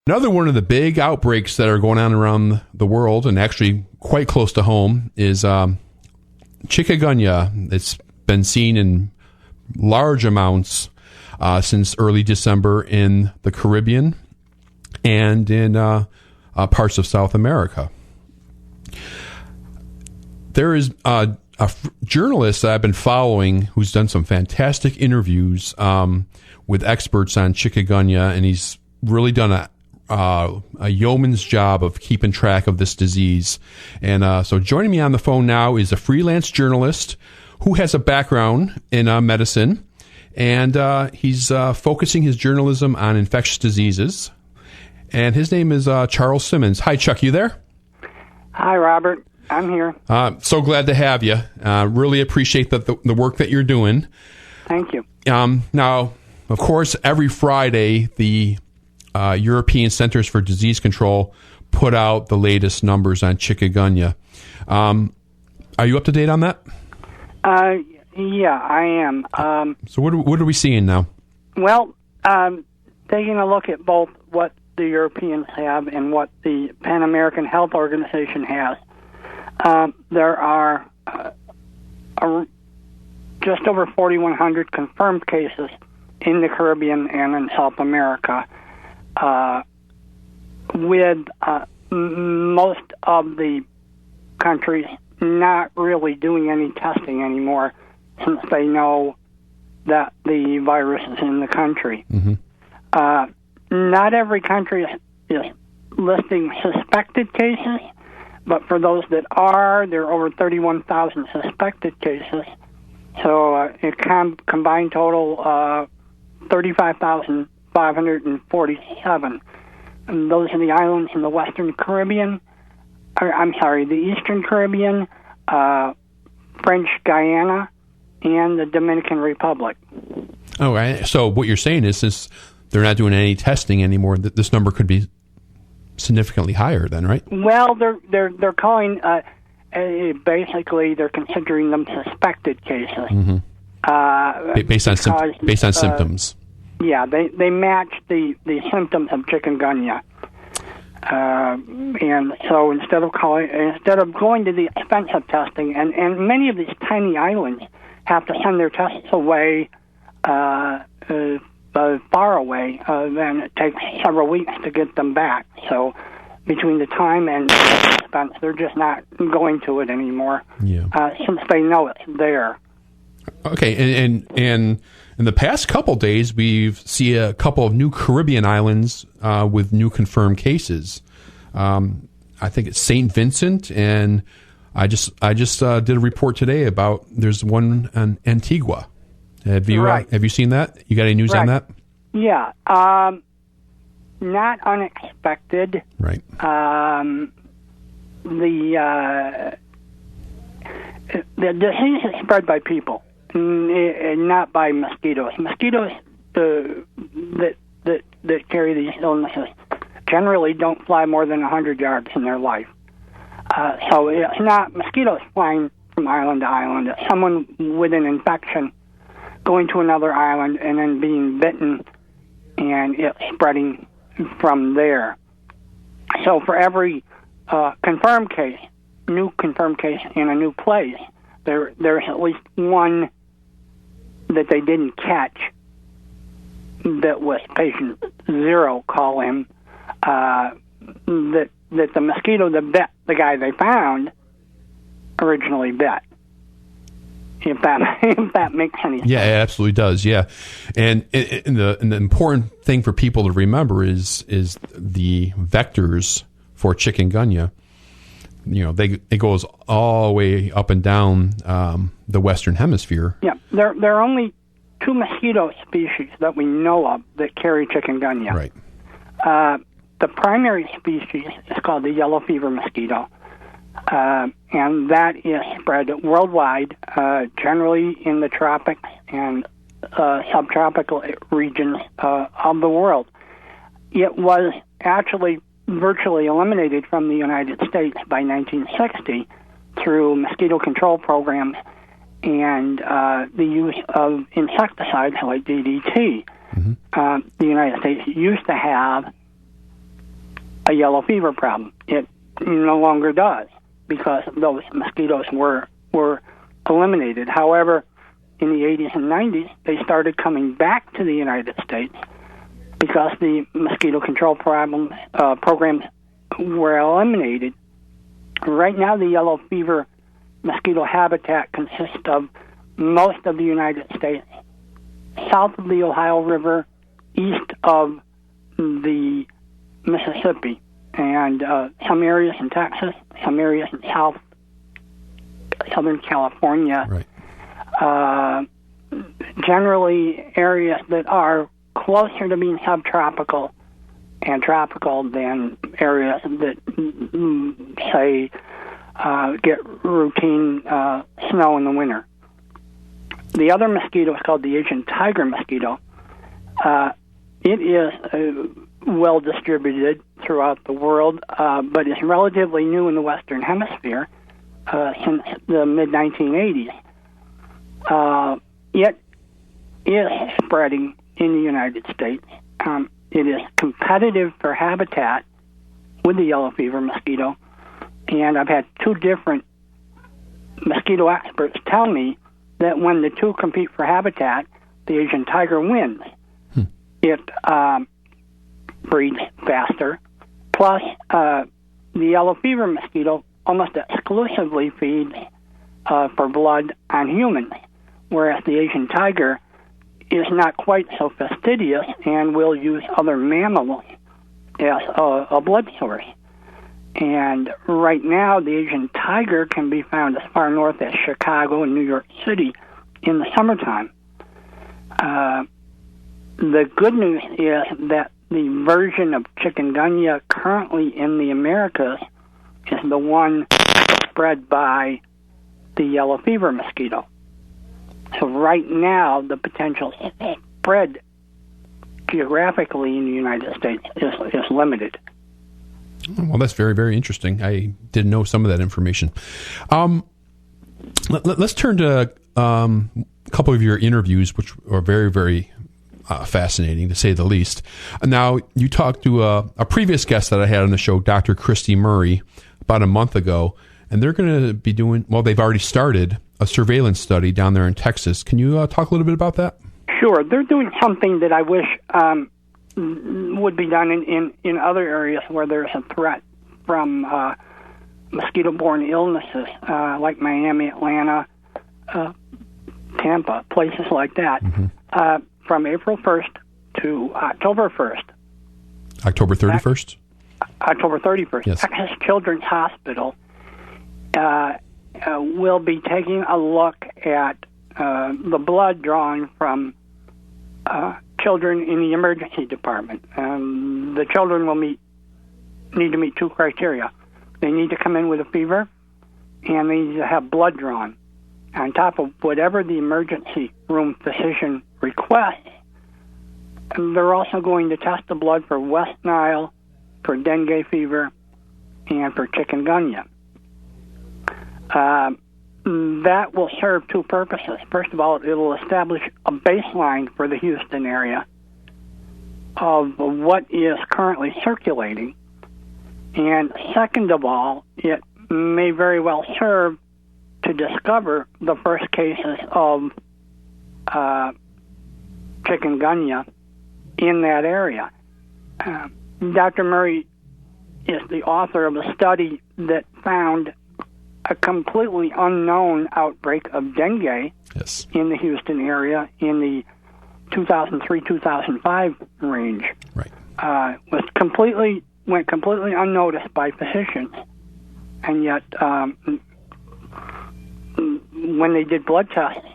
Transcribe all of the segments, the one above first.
Another one of the big outbreaks that are going on around the world, and actually quite close to home, is Chikungunya. It's been seen in large amounts since early December in the Caribbean and in parts of South America. There is a journalist that I've been following who's done some fantastic interviews with experts on Chikungunya, and he's really done a yeoman's job of keeping track of this disease. And so joining me on the phone now is a freelance journalist who has a background in medicine, and he's focusing his journalism on infectious diseases. And his name is Charles Simmons. Hi, Chuck. You there? Hi, Robert. I'm here. So glad to have you. Really appreciate the work that you're doing. Thank you. Now, of course, every Friday, the European Centers for Disease Control put out the latest numbers on Chikungunya. Are you up to date on that? Yeah, I am. So what are we seeing now? Well, taking a look at both what the Europeans have and what the Pan American Health Organization has, there are just over 4,100 confirmed cases in the Caribbean and in South America, with most of the countries not really doing any testing anymore since they know that the virus is in the country. Mm-hmm. Not every country is listing suspected cases, but for those that are, there are over 31,000 suspected cases. So it combined total 35,547. And those are the islands in the Western Caribbean, the Eastern Caribbean, French Guyana, and the Dominican Republic. Oh, right. So what you're saying is they're not doing any testing anymore. This number could be significantly higher then, right? Well, they're calling basically they're considering them suspected cases. Mm-hmm. Based on symptoms. Yeah, they match the symptoms of Chikungunya, and so instead of going to the expense of testing, and many of these tiny islands have to send their tests away. Far away, then it takes several weeks to get them back. So between the time and the expense, they're just not going to it anymore. Yeah. Since they know it's there. Okay, and in the past couple days, we've seen a couple of new Caribbean islands with new confirmed cases. I think it's St. Vincent, and I just did a report today about there's one in Antigua. Have you seen that? You got any news on that? Yeah, not unexpected. Right. The disease is spread by people, and not by mosquitoes. Mosquitoes that carry these illnesses generally don't fly more than 100 yards in their life. So it's not mosquitoes flying from island to island. It's someone with an infection going to another island and then being bitten, and it's spreading from there. So for every confirmed case, new confirmed case in a new place, there's at least one that they didn't catch that was patient zero, call him, that the mosquito that bit the guy they found originally bit. If that makes any sense. Yeah, it absolutely does. Yeah, and the important thing for people to remember is the vectors for Chikungunya. You know, it goes all the way up and down the Western Hemisphere. Yeah, there are only two mosquito species that we know of that carry Chikungunya. Right. The primary species is called the yellow fever mosquito. And that is spread worldwide, generally in the tropics and subtropical regions of the world. It was actually virtually eliminated from the United States by 1960 through mosquito control programs and the use of insecticides like DDT. Mm-hmm. The United States used to have a yellow fever problem. It no longer does because those mosquitoes were eliminated. However, in the 80s and 90s, they started coming back to the United States because the mosquito control programs were eliminated. Right now, the yellow fever mosquito habitat consists of most of the United States, south of the Ohio River, east of the Mississippi, and some areas in Texas, some areas in Southern California. Right. Generally, areas that are closer to being subtropical and tropical than areas that, say, get routine snow in the winter. The other mosquito is called the Asian tiger mosquito. It is well distributed throughout the world, but is relatively new in the Western Hemisphere since the mid-1980s. It is spreading in the United States. It is competitive for habitat with the yellow fever mosquito, and I've had two different mosquito experts tell me that when the two compete for habitat, the Asian tiger wins. It breeds faster. Plus, the yellow fever mosquito almost exclusively feeds for blood on humans, whereas the Asian tiger is not quite so fastidious and will use other mammals as a blood source. And right now, the Asian tiger can be found as far north as Chicago and New York City in the summertime. The good news is that the version of chikungunya currently in the Americas is the one spread by the yellow fever mosquito. So right now, the potential spread geographically in the United States is limited. Well, that's very, very interesting. I didn't know some of that information. Let's turn to a couple of your interviews, which are very, very fascinating, to say the least. Now, you talked to a previous guest that I had on the show, Dr. Christy Murray, about a month ago, and they're going to be doing, well, they've already started a surveillance study down there in Texas. Can you talk a little bit about that? Sure. They're doing something that I wish would be done in other areas where there's a threat from mosquito-borne illnesses, like Miami, Atlanta, Tampa, places like that. Mm-hmm. From April 1st to October 1st. October 31st? October 31st. Yes. Texas Children's Hospital will be taking a look at the blood drawn from children in the emergency department. The children will need to meet two criteria. They need to come in with a fever, and they need to have blood drawn on top of whatever the emergency room physician requests. And they're also going to test the blood for West Nile, for dengue fever, and for chikungunya. That will serve two purposes. First of all, it will establish a baseline for the Houston area of what is currently circulating. And second of all, it may very well serve to discover the first cases of chikungunya in that area. Dr. Murray is the author of a study that found a completely unknown outbreak of dengue yes. in the Houston area in the 2003-2005 range. Right. Went completely unnoticed by physicians, and yet when they did blood tests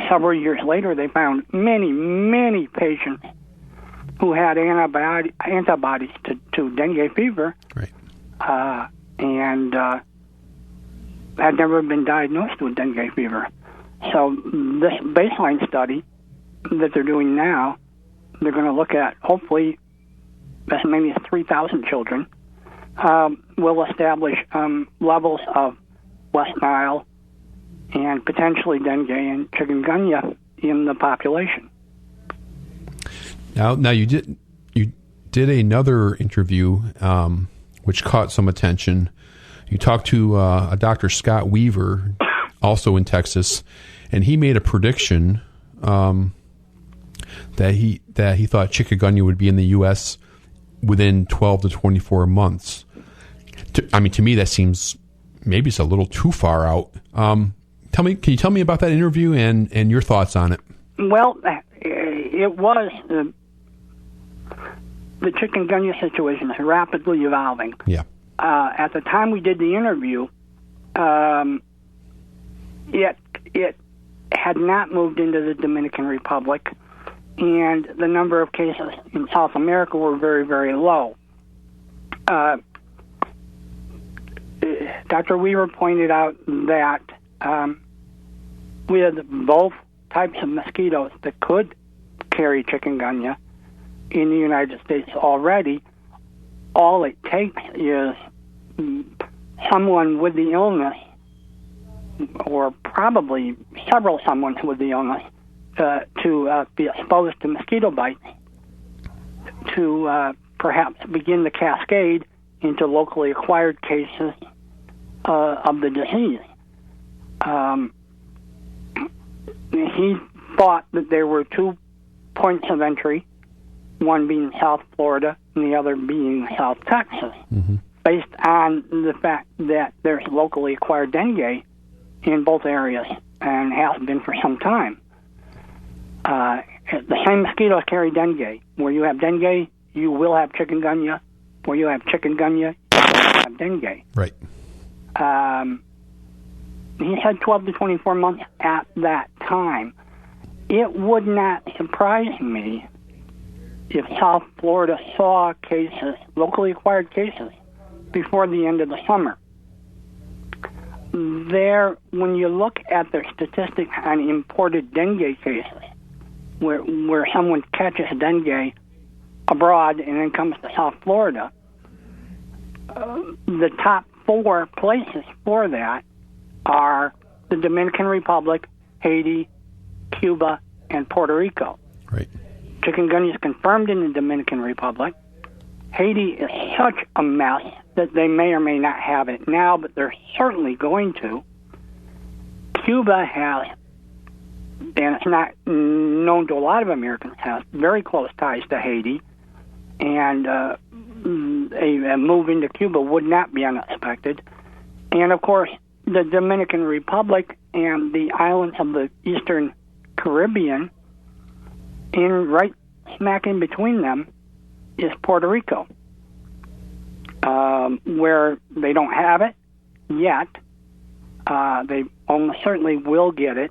several years later, they found many patients who had antibodies to dengue fever, right. And had never been diagnosed with dengue fever. So this baseline study that they're doing now, they're going to look at hopefully as many as 3,000 children, will establish levels of West Nile and potentially dengue and chikungunya in the population. Now you did another interview, which caught some attention. You talked to a Dr. Scott Weaver, also in Texas, and he made a prediction that he thought chikungunya would be in the U.S. within 12 to 24 months. To me, that seems maybe it's a little too far out. Can you tell me about that interview and your thoughts on it? Well, it was the chikungunya situation is rapidly evolving. Yeah. At the time we did the interview, it had not moved into the Dominican Republic, and the number of cases in South America were very, very low. Dr. Weaver pointed out that with both types of mosquitoes that could carry chikungunya in the United States already, all it takes is someone with the illness, or probably several someone with the illness, to be exposed to mosquito bites, to perhaps begin the cascade into locally acquired cases of the disease. He thought that there were 2 points of entry, one being South Florida and the other being South Texas, based on the fact that there's locally acquired dengue in both areas and has been for some time. The same mosquitoes carry dengue. Where you have dengue, you will have chikungunya. Where you have chikungunya, you will have dengue. Right. He said 12 to 24 months at that time. It would not surprise me if South Florida saw cases, locally acquired cases, before the end of the summer. There, when you look at their statistics on imported dengue cases, where someone catches dengue abroad and then comes to South Florida, the top 4 places for that are the Dominican Republic, Haiti, Cuba, and Puerto Rico. Right. Chikungunya is confirmed in the Dominican Republic. Haiti is such a mess that they may or may not have it now, but they're certainly going to. Cuba has, and it's not known to a lot of Americans, has very close ties to Haiti, and a move into Cuba would not be unexpected. And, of course, the Dominican Republic and the islands of the Eastern Caribbean, right smack in between them, is Puerto Rico, where they don't have it yet. They almost certainly will get it.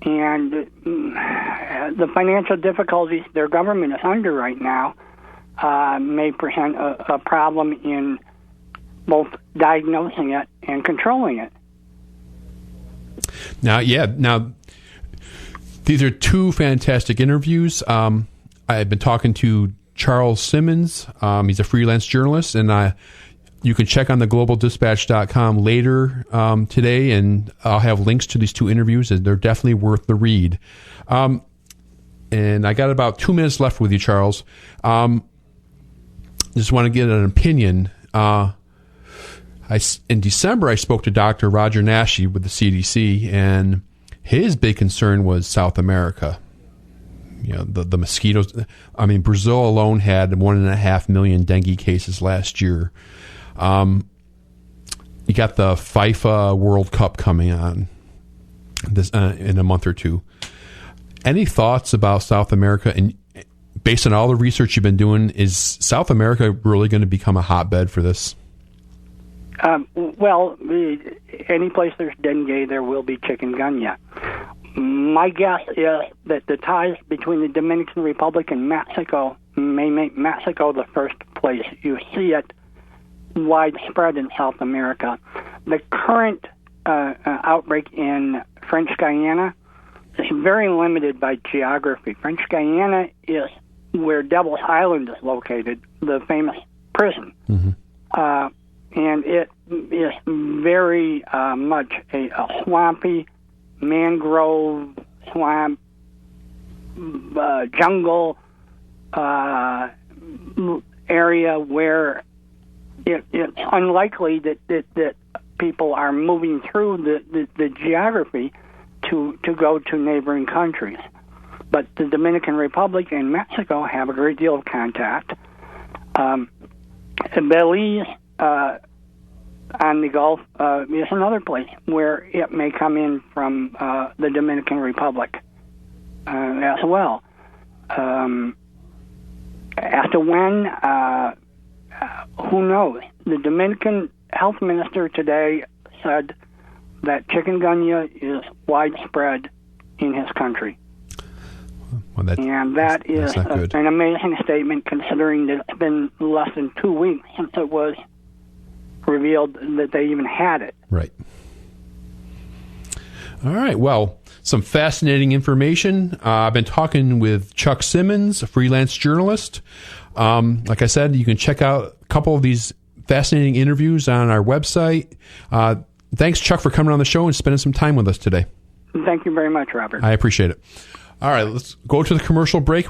And the financial difficulties their government is under right now may present a problem in both diagnosing it and controlling it. Now, these are 2 fantastic interviews. I've been talking to Charles Simmons. He's a freelance journalist, and you can check on theglobaldispatch.com later today, and I'll have links to these 2 interviews, and they're definitely worth the read. And I got about 2 minutes left with you, Charles. Just want to get an opinion. In December, I spoke to Dr. Roger Nashi with the CDC, and his big concern was South America. You know, the mosquitoes. I mean, Brazil alone had 1.5 million dengue cases last year. You got the FIFA World Cup coming on this in a month or 2. Any thoughts about South America? And based on all the research you've been doing, is South America really going to become a hotbed for this? Well, any place there's dengue, there will be chikungunya. My guess is that the ties between the Dominican Republic and Mexico may make Mexico the first place you see it widespread in South America. The current outbreak in French Guiana is very limited by geography. French Guiana is where Devil's Island is located, the famous prison. Mm-hmm. And it is very much a swampy, mangrove, swamp, jungle area where it's unlikely that people are moving through the geography to go to neighboring countries. But the Dominican Republic and Mexico have a great deal of contact. Belize on the Gulf is another place where it may come in from the Dominican Republic as well. As to when, who knows? The Dominican health minister today said that chikungunya is widespread in his country. Well, that is an amazing statement, considering that it's been less than 2 weeks since it was revealed that they even had it. Right. All right. Well, some fascinating information. I've been talking with Chuck Simmins, a freelance journalist. Like I said, you can check out a couple of these fascinating interviews on our website. Thanks, Chuck, for coming on the show and spending some time with us today. Thank you very much, Robert. I appreciate it. All right, let's go to the commercial break.